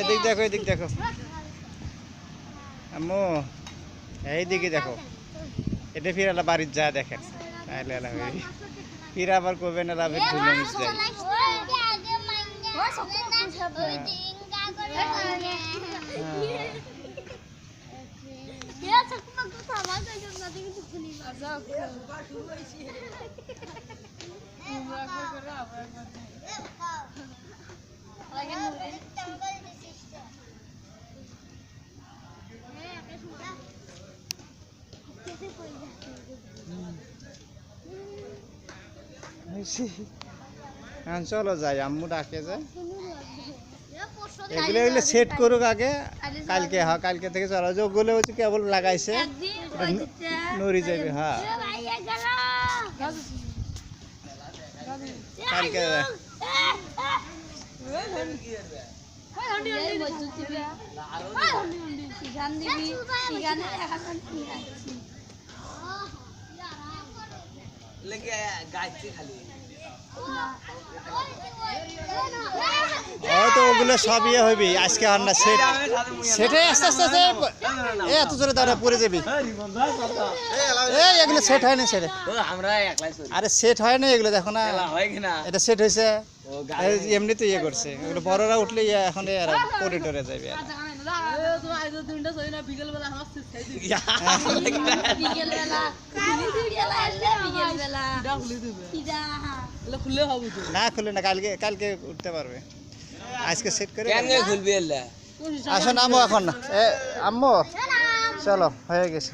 এদিক দেখো, এদিক দেখো আম্মু, এইদিকে দেখো। এটা ফির এলা বাড়ির যা দেখেন, ফির আবার করবেন এলা ধুলো মিশ যায়। চলো যাই, আম্মু ডাকে যে এগুলো এগুলো সেট করুক আগে, কালকে। হ্যাঁ, কালকে থেকে চলো। ওগুলো হচ্ছে কেবল লাগাইছে, নড়ি যাবে। হ্যাঁ, কালকে হয়তো ওগুলো সব ইয়ে হইবি আজকে। আর না সেট, সেটে আস্তে আস্তে আস্তে এত জোরে দাঁড়া পড়ে যাবি। এগুলো সেট হয় না, সেটে আরে সেট হয় না এগুলো, দেখো না এটা সেট হয়েছে। এমনিতে ইয়ে করছে, এগুলো বড়রা উঠলে এখন পরে টরে যাবে। না খুলে না, কালকে কালকে উঠতে পারবে, আজকে সেট করে আসো। নামো এখন, আম্মু চলো, হয়ে গেছে।